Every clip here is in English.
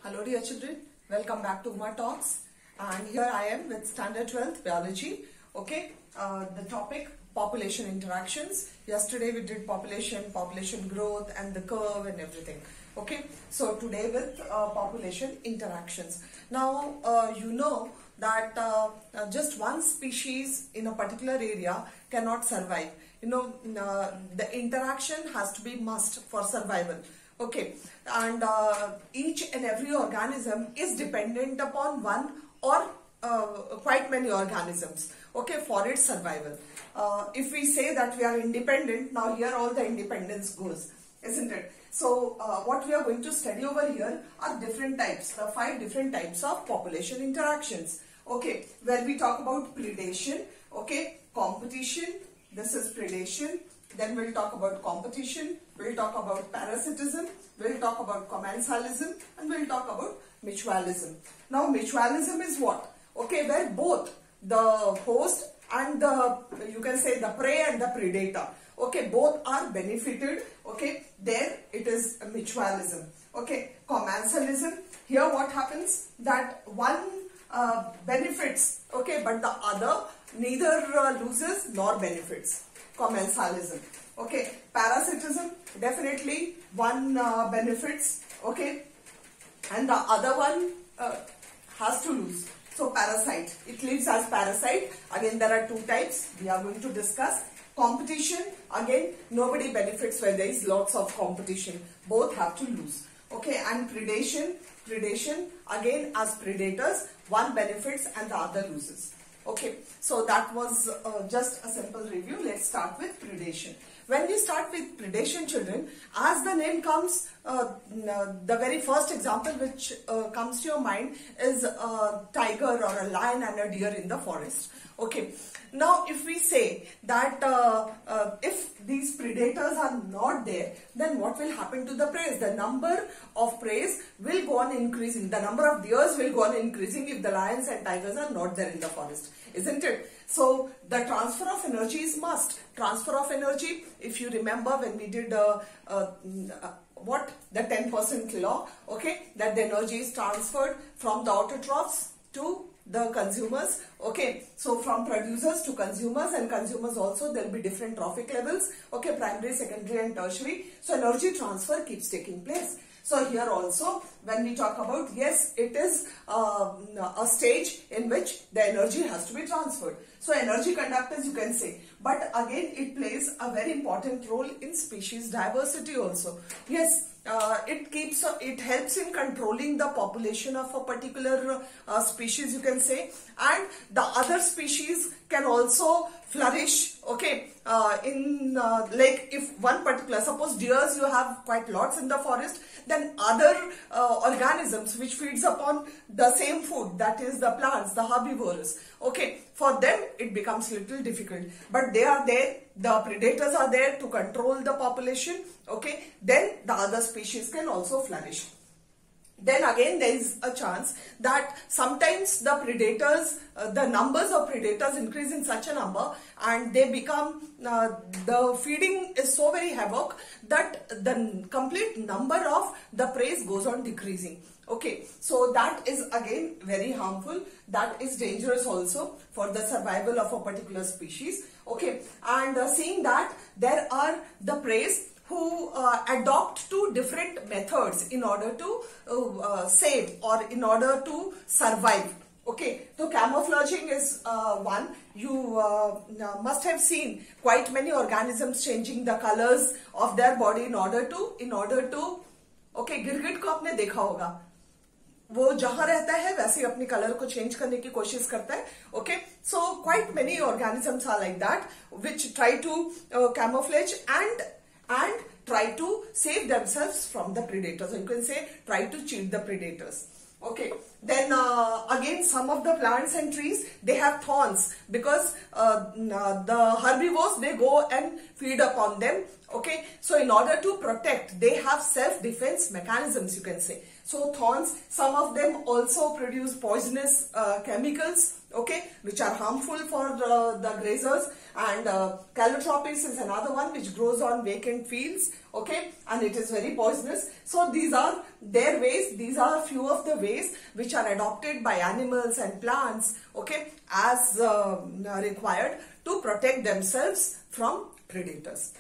Hello dear children, welcome back to Uma Talks, and here I am with Standard 12th Biology. Okay, the topic population interactions. Yesterday we did population growth and the curve and everything. Okay, so today with population interactions. Now you know that just one species in a particular area cannot survive. You know, the interaction has to be must for survival. Okay, and each and every organism is dependent upon one or quite many organisms, okay, for its survival. If we say that we are independent, now here all the independence goes, isn't it? So what we are going to study over here are different types, the 5 different types of population interactions. Okay, where we talk about predation, okay, competition, this is predation. Then we'll talk about competition, we'll talk about parasitism, we'll talk about commensalism, and we'll talk about mutualism. Now mutualism is what? Okay, where both the host and the, you can say the prey and the predator, okay, both are benefited, okay, there it is mutualism. Okay, commensalism, here what happens that one benefits, okay, but the other neither loses nor benefits. Commensalism. Okay, parasitism, definitely one benefits, okay, and the other one has to lose. So parasite, it lives as parasite. Again there are 2 types we are going to discuss. Competition, again nobody benefits where there is lots of competition, both have to lose. Okay, and predation, again as predators, one benefits and the other loses. Okay, so that was just a simple review. Let's start with predation. When we start with predation, children, as the name comes, the very first example which comes to your mind is a tiger or a lion and a deer in the forest. Okay, now if we say that if these predators are not there, then what will happen to the prey? The number of prey will go on increasing. The number of deers will go on increasing if the lions and tigers are not there in the forest, isn't it? So the transfer of energy is must. Transfer of energy, if you remember when we did the 10% law, okay, that the energy is transferred from the autotrophs to the consumers, okay, so from producers to consumers, and consumers also there will be different trophic levels, okay, primary, secondary and tertiary, so energy transfer keeps taking place. So here also when we talk about, yes, it is a stage in which the energy has to be transferred. So energy conductors you can say, but again it plays a very important role in species diversity also. Yes, it helps in controlling the population of a particular species you can say, and the other species can also flourish, okay, like if one particular, suppose deers you have quite lots in the forest, then other organisms which feeds upon the same food, that is the plants, the herbivores, okay, for them it becomes little difficult, but they are there, the predators are there to control the population, okay, then the other species can also flourish. Then again there is a chance that sometimes the predators, the numbers of predators increase in such a number and they become, the feeding is so very havoc that the complete number of the prey goes on decreasing. Okay, so that is again very harmful, that is dangerous also for the survival of a particular species. Okay, and seeing that there are the prey who adopt to different methods in order to save or in order to survive. Okay, so camouflaging is one. You must have seen quite many organisms changing the colors of their body in order to okay, गिरगिट को आपने देखा होगा, वो जहां रहता है वैसे ही अपनी कलर को चेंज करने की कोशिश करता है. Okay, so quite many organisms are like that which try to camouflage and try to save themselves from the predators, or you can say try to cheat the predators. Okay, then again some of the plants and trees, they have thorns because the herbivores, they go and feed upon them. Okay, so in order to protect, they have self-defense mechanisms you can say. So thorns, some of them also produce poisonous chemicals, okay, which are harmful for the grazers, and calotropis is another one which grows on vacant fields, okay, and it is very poisonous. So these are their ways. These are few of the ways which are adopted by animals and plants, okay, as required to protect themselves from predators.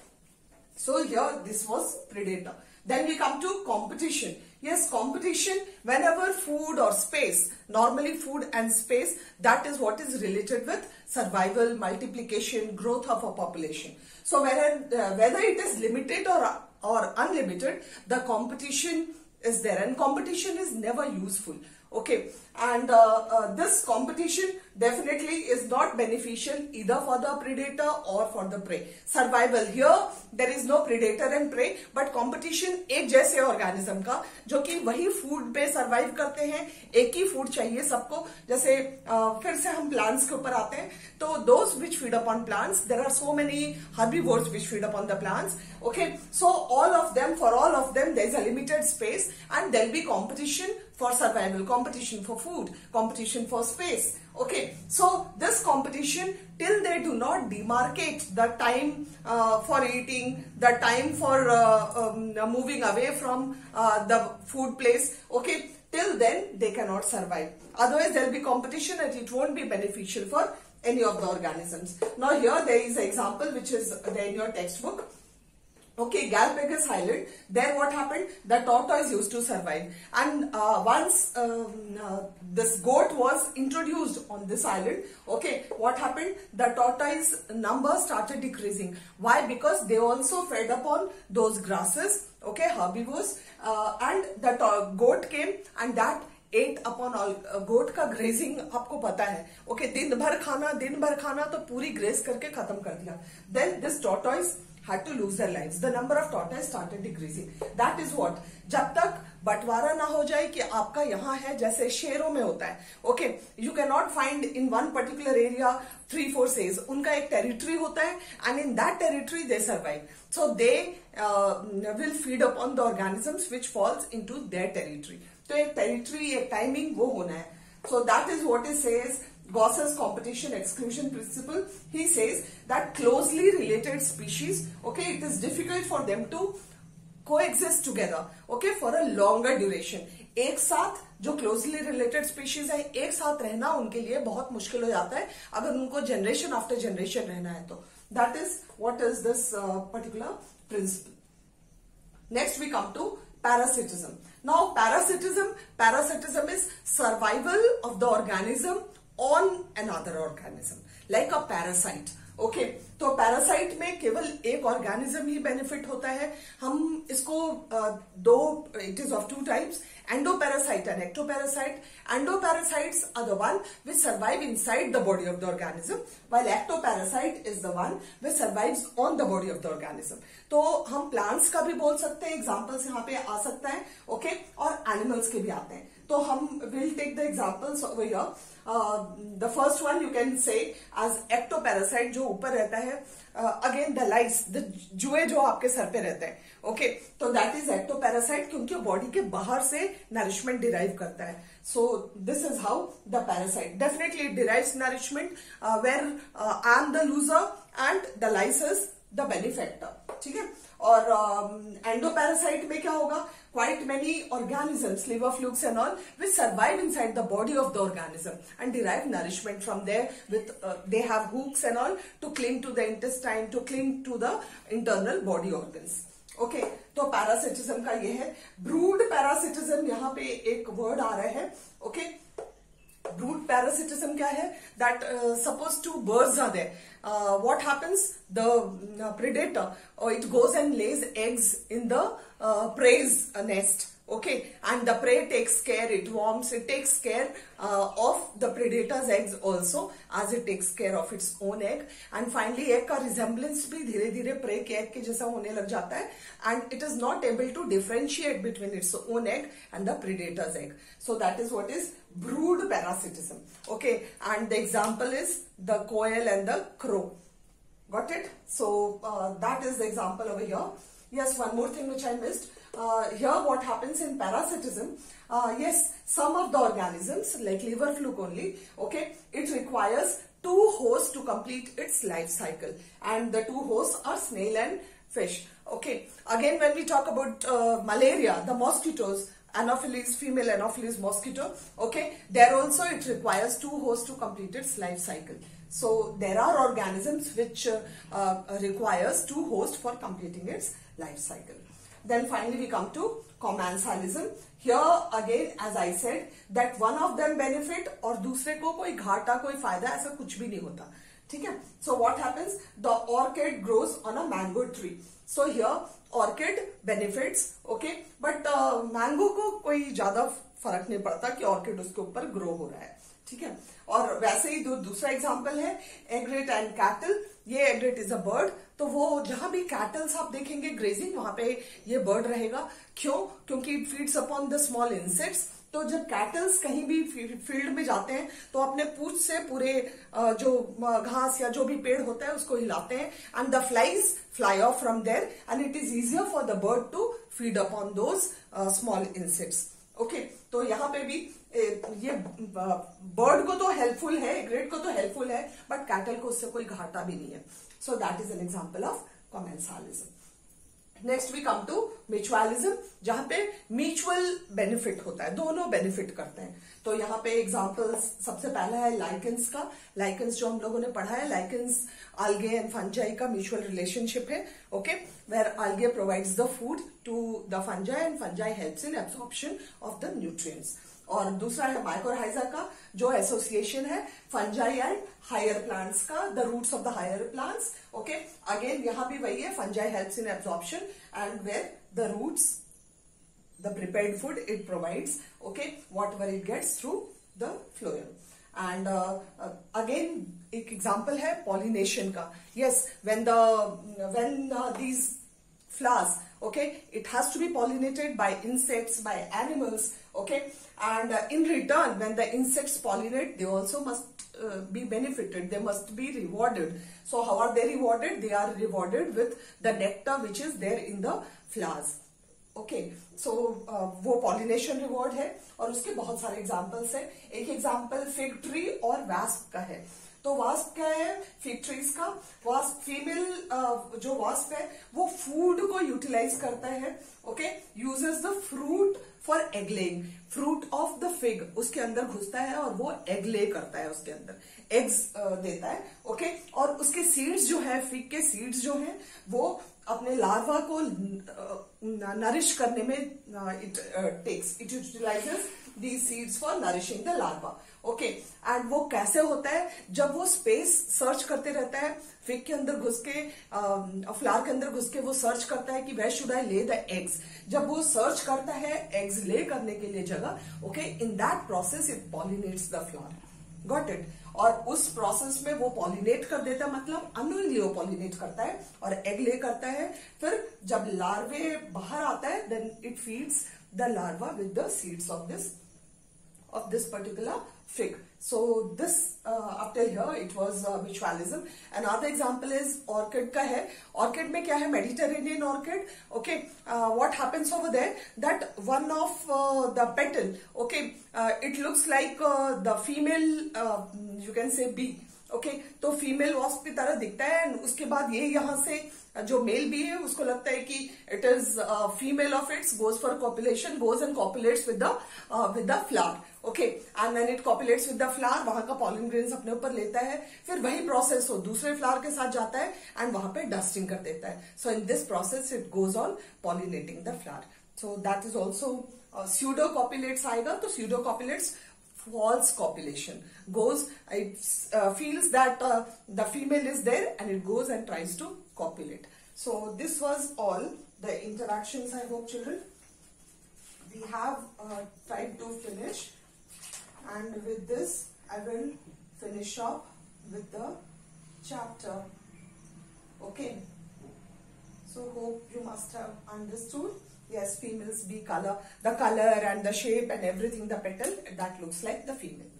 So here this was predator. Then we come to competition. Yes, competition, whenever food or space, normally food and space, that is what is related with survival, multiplication, growth of a population. So whether it is limited or unlimited, the competition is there, and competition is never useful. Okay, and this competition definitely is not beneficial either for the predator or for the prey. Survival, here there is no predator and prey, but competition एक जैसे organism का जो कि वही food पे survive करते हैं, एक ही फूड चाहिए सबको. जैसे फिर से हम प्लांट्स के ऊपर आते हैं, तो those which feed upon plants, there are so many herbivores which feed upon the plants. Okay, so for all of them there is a limited space, and there will be competition for survival, competition for food, competition for space. Okay, so this competition, till they do not demarcate the time for eating, the time for moving away from the food place, okay, till then they cannot survive. Otherwise there will be competition and it won't be beneficial for any of the organisms. Now here there is an example which is there in your textbook. Okay, Galapagos Island, there what happened? The tortoise used to survive, and once this goat was introduced on this island, okay, what happened? The tortoise number started decreasing. Why? Because they also fed upon those grasses, okay, herbivores, and the goat came and that ate upon all. गोट का grazing आपको पता है, okay, दिन भर खाना तो पूरी graze करके खत्म कर दिया. Then this tortoise had to lose their lives. The number of tortoise started decreasing. That is what, जब तक बंटवारा ना हो जाए कि आपका यहाँ है, जैसे शेरों में होता है, okay, you cannot find in one particular area 3-4 says. उनका एक territory होता है, and in that territory they survive. So they will feed upon the organisms which falls into their territory. तो एक territory, एक timing वो होना है. So that is what it says. Gauss's competition exclusion principle, he says that closely related species, okay, it is difficult for them to coexist together, okay, for a longer duration. एक साथ जो closely related species है, एक साथ रहना उनके लिए बहुत मुश्किल हो जाता है अगर उनको generation after generation रहना है तो. That is what is this particular principle. Next we come to parasitism. Now parasitism is survival of the organism on another organism, like a parasite. Okay, तो पैरासाइट में केवल एक ऑर्गेनिज्म ही benefit होता है. हम इसको it is of 2 types, endoparasite and ectoparasite. Endoparasates are the one which survive inside the body of the organism, while ectoparasite is the one which survives on the body of the organism. तो हम plants का भी बोल सकते हैं, examples यहाँ पे आ सकता है, ओके, और एनिमल्स के भी आते हैं. तो हम will take the examples over here. The first one you can say as ectoparasite, जो ऊपर रहता है, अगेन द लाइस, द जुए जो आपके सर पे रहते हैं, ओके, तो दैट इज एक्टोपैरासाइट, क्योंकि बॉडी के बाहर से नरिशमेंट डिराइव करता है. So this is how the parasite definitely derives nourishment, where I am the loser and the lice is the benefactor. ठीक है, और एंडोपैरासाइट में क्या होगा? Quite many organisms, liver flukes and all, which survive inside the body of the organism and derive nourishment from there. With they have hooks and all to cling to the intestine, to cling to the internal body organs. Okay, तो parasitism का ये है. Brood parasitism, यहाँ पे एक word आ रहा है. Okay, brood parasitism क्या है? That suppose 2 birds are there. What happens? The predator, it goes and lays eggs in the prey's nest. Okay, and the prey takes care, it warms, it takes care of the predator's eggs also, as it takes care of its own egg. And finally egg का resemblance भी धीरे धीरे prey के egg के जैसा होने लग जाता है, and it is not able to differentiate between its own egg and the predator's egg. So that is what is brood parasitism. Okay, and the example is the quail and the crow. Got it? So that is the example over here. Yes, one more thing which I missed. Here what happens in parasitism, yes, some of the organisms like liver fluke only, okay, it requires 2 hosts to complete its life cycle, and the 2 hosts are snail and fish. Okay, again when we talk about malaria, the mosquitoes, Anopheles, female Anopheles mosquito, okay, there also it requires 2 hosts to complete its life cycle. So there are organisms which requires 2 hosts for completing its life cycle. Then finally we come to commensalism. Here again, as I said, that one of them benefit और दूसरे को कोई घाटा कोई फायदा ऐसा कुछ भी नहीं होता, ठीक है. So what happens? The orchid grows on a mango tree. So here orchid benefits, okay, but mango को कोई ज्यादा फर्क नहीं पड़ता कि orchid उसके ऊपर ग्रो हो रहा है, ठीक है. और वैसे ही दूसरा एग्जांपल है egret एंड कैटल. ये egret इज अ बर्ड, तो वो जहां भी कैटल्स आप देखेंगे ग्रेजिंग, वहां पे ये बर्ड रहेगा. क्यों? क्योंकि it feeds upon the small insects. तो जब कैटल्स कहीं भी फील्ड में जाते हैं तो अपने पूंछ से पूरे जो घास या जो भी पेड़ होता है उसको हिलाते हैं, and the flies fly off from there and it is easier for the bird to feed upon those small insects. Okay, तो यहाँ पे भी ये बर्ड को तो हेल्पफुल है, ग्रेट को तो हेल्पफुल है, बट कैटल को उससे कोई घाटा भी नहीं है. So that is an example of commensalism. Next we come to mutualism, जहां पे म्यूचुअल बेनिफिट होता है, दोनों बेनिफिट करते हैं. तो यहाँ पे एग्जांपल्स सबसे पहला है लाइकेंस का. लाइकेंस जो हम लोगों ने पढ़ा है, लाइकेंस algae एंड फंजाई का म्यूचुअल रिलेशनशिप है. Okay, where algae provides the food to the fungi and fungi helps in absorption of the nutrients. और दूसरा है माइक्रोराइजा का, जो एसोसिएशन है फंजाई एंड हायर प्लांट्स का, the roots of the higher plants. Okay, again यहां भी वही है, fungi helps in absorption and where the roots the prepared food it provides, okay, whatever it gets through the phloem. And again एक example है pollination का. Yes, when these flowers, okay, it has to be pollinated by insects, by animals, okay, and in return when the insects pollinate, they also must be benefited, they must be rewarded. So how are they rewarded? They are rewarded with the nectar which is there in the flowers. Okay, so वो pollination reward है, और उसके बहुत सारे examples हैं. एक example fig tree और wasp का है. तो वास्प क्या है फिग ट्रीज का? वास्प फीमेल जो वास्प है वो फूड को यूटिलाइज करता है. Okay, uses the fruit for egg laying. Fruit of the fig उसके अंदर घुसता है और वो एग ले करता है, उसके अंदर एग्स देता है. ओके, और उसके सीड्स जो है, फिग के सीड्स जो है, वो अपने लार्वा को नरिश करने में it utilises these seeds for nourishing the larva. Okay, and वो कैसे होता है? जब वो स्पेस सर्च करते रहता है, फिग के अंदर घुस के, फ्लावर के अंदर घुस के वो सर्च करता है कि वेयर शुड आई ले द एग्स. जब वो सर्च करता है एग्स ले करने के लिए जगह, okay, in that process it pollinates the flower. Got it? और उस प्रोसेस में वो पॉलिनेट कर देता है, मतलब अननोइंगली वो पॉलिनेट करता है और एग ले करता है. फिर जब लार्वे बाहर आता है, then it feeds the larva with the seeds of this particular fig. So this up till here it was mutualism. Another example is orchid का है. Orchid में क्या है? Mediterranean orchid. Okay, what happens over there? That one of the petal, okay, it looks like the female, you can say bee. Okay, तो female wasp की तरह दिखता है. उसके बाद ये यहाँ से जो मेल बी है उसको लगता है कि it is female of its, goes for copulation, goes and copulates with the flower. Okay, and when it copulates with the flower, वहां का पॉलन ग्रेन्स अपने ऊपर लेता है. फिर वही प्रोसेस हो दूसरे फ्लावर के साथ जाता है एंड वहां पे डस्टिंग कर देता है. So in this process it goes on pollinating the flower. So that is also pseudo copulates आएगा. तो pseudo copulates false copulation goes, it feels that the female is there and it goes and tries to copulate. So this was all the interactions. I hope children we have tried to finish, and with this I will finish up with the chapter. Okay, so hope you must have understood. Yes, females be color, the color and the shape and everything, the petal, that looks like the female.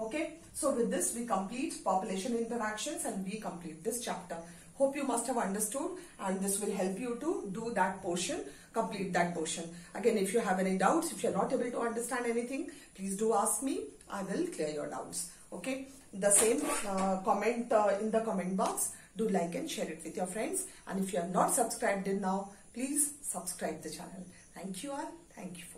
Okay, so with this we complete population interactions and we complete this chapter. Hope you must have understood, and this will help you to do that portion, complete that portion. Again, if you have any doubts, if you are not able to understand anything, please do ask me. I will clear your doubts. Okay, the same comment in the comment box. do like and share it with your friends. And if you are not subscribed in now, please subscribe the channel. Thank you all. Thank you.